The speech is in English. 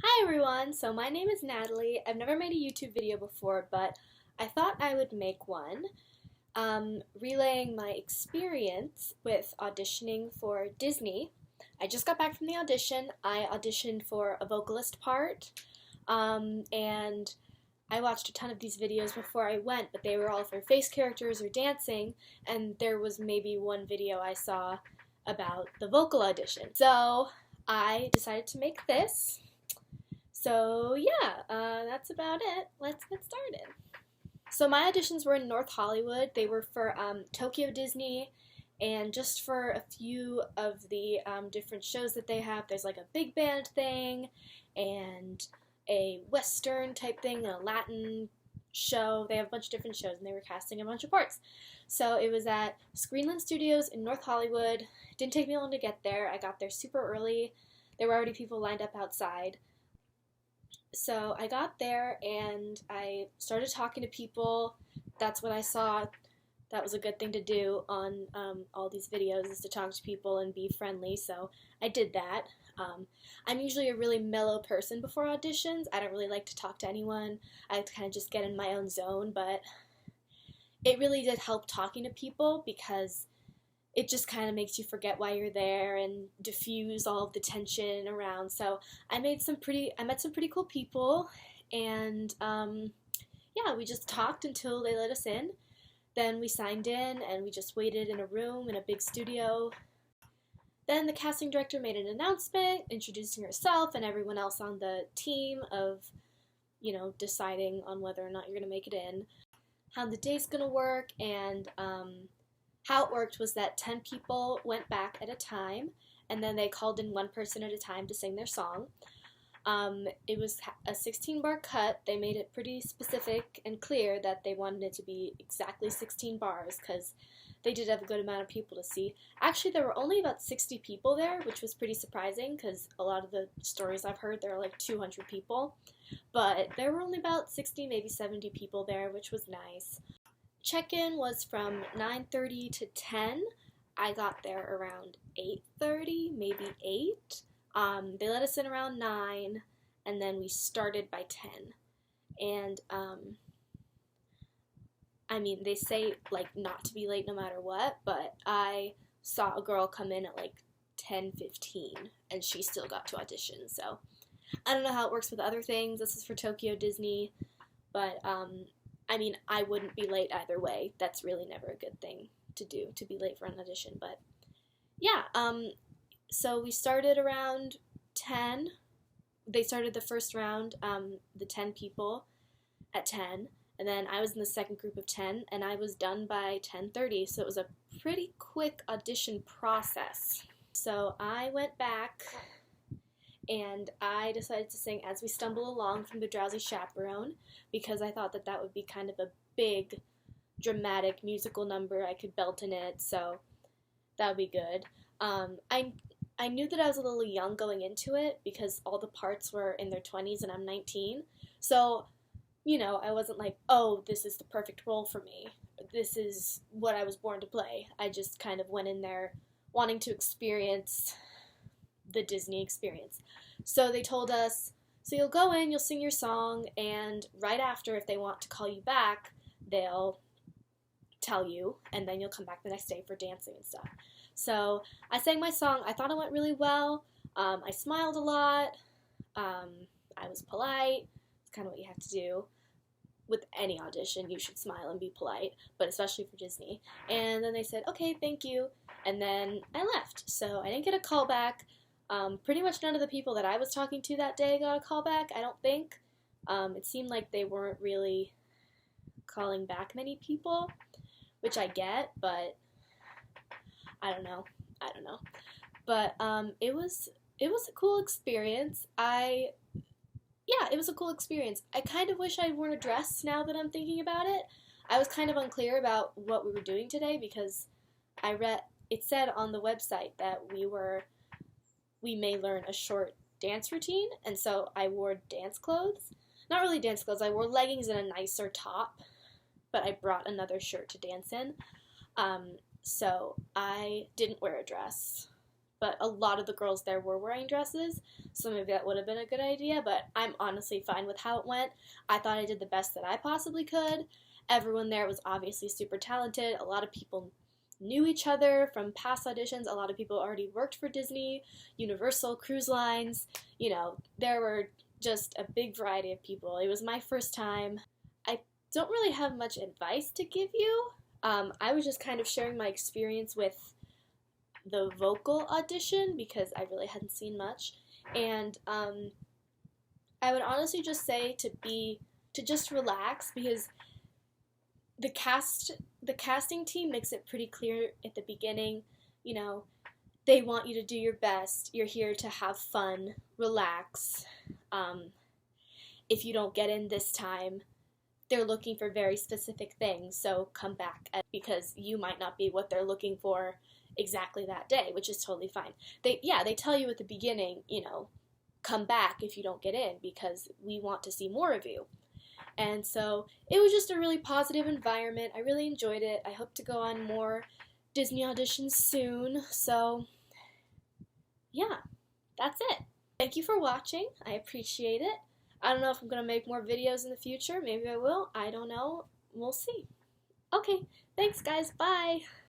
Hi everyone, so my name is Natalie. I've never made a YouTube video before, but I thought I would make one, relaying my experience with auditioning for Disney. I just got back from the audition. I auditioned for a vocalist part, and I watched a ton of these videos before I went, but they were all for face characters or dancing, and there was maybe one video I saw about the vocal audition. So I decided to make this. So yeah, that's about it. Let's get started. So my auditions were in North Hollywood. They were for Tokyo Disney, and just for a few of the different shows that they have. There's like a big band thing, and a Western type thing, and a Latin show. They have a bunch of different shows, and they were casting a bunch of parts. So it was at Screenland Studios in North Hollywood. It didn't take me long to get there. I got there super early. There were already people lined up outside. So I got there and I started talking to people. That's what I saw. That was a good thing to do on all these videos, is to talk to people and be friendly. So I did that. I'm usually a really mellow person before auditions. I don't really like to talk to anyone. I like to kind of just get in my own zone, but it really did help talking to people because it just kind of makes you forget why you're there and diffuse all of the tension around. So I met some pretty cool people, and yeah, we just talked until they let us in. Then we signed in, and we just waited in a room in a big studio. Then the casting director made an announcement introducing herself and everyone else on the team of, deciding on whether or not you're going to make it in, how the day's going to work, and how it worked was that 10 people went back at a time, and then they called in one person at a time to sing their song. It was a 16-bar cut. They made it pretty specific and clear that they wanted it to be exactly 16 bars because they did have a good amount of people to see. Actually, there were only about 60 people there, which was pretty surprising because a lot of the stories I've heard, there are like 200 people. But there were only about 60, maybe 70 people there, which was nice. Check-in was from 9:30 to 10. I got there around 8:30, maybe 8. They let us in around 9, and then we started by 10. And, they say, not to be late no matter what, but I saw a girl come in at, 10:15, and she still got to audition, so I don't know how it works with other things. This is for Tokyo Disney, but, I wouldn't be late either way. That's really never a good thing to do, to be late for an audition. But yeah, so we started around 10. They started the first round, the 10 people at 10. And then I was in the second group of 10, and I was done by 10:30. So it was a pretty quick audition process. So I went back, and I decided to sing As We Stumble Along from The Drowsy Chaperone because I thought that that would be kind of a big, dramatic musical number. I could belt in it, so that would be good. I knew that I was a little young going into it because all the parts were in their 20s and I'm 19. So, I wasn't like, oh, this is the perfect role for me. This is what I was born to play. I just kind of went in there wanting to experience the Disney experience. So they told us, so you'll go in, you'll sing your song, and right after, if they want to call you back, they'll tell you, and then you'll come back the next day for dancing and stuff. So I sang my song. I thought it went really well. I smiled a lot. I was polite. It's kind of what you have to do. With any audition, you should smile and be polite, but especially for Disney. And then they said, okay, thank you, and then I left. So I didn't get a call back. Pretty much none of the people that I was talking to that day got a call back, I don't think. It seemed like they weren't really calling back many people, which I get, but I don't know. But it was a cool experience. It was a cool experience. I kind of wish I'd worn a dress now that I'm thinking about it. I was kind of unclear about what we were doing today because it said on the website that we may learn a short dance routine, and so I wore dance clothes. Not really dance clothes, I wore leggings and a nicer top, but I brought another shirt to dance in. So I didn't wear a dress, but a lot of the girls there were wearing dresses, so maybe that would have been a good idea, but I'm honestly fine with how it went. I thought I did the best that I possibly could. Everyone there was obviously super talented. A lot of people knew each other from past auditions. A lot of people already worked for Disney, Universal, cruise lines. You know, there were just a big variety of people. It was my first time. I don't really have much advice to give you. I was just kind of sharing my experience with the vocal audition because I really hadn't seen much, and I would honestly just say to just relax, because the casting team makes it pretty clear at the beginning, you know, they want you to do your best. You're here to have fun, relax. If you don't get in this time, they're looking for very specific things, so come back, because you might not be what they're looking for exactly that day, which is totally fine. They tell you at the beginning, you know, come back if you don't get in, because we want to see more of you. And so it was just a really positive environment. I really enjoyed it. I hope to go on more Disney auditions soon. So yeah, that's it. Thank you for watching. I appreciate it. I don't know if I'm going to make more videos in the future. Maybe I will. I don't know. We'll see. Okay, thanks guys. Bye.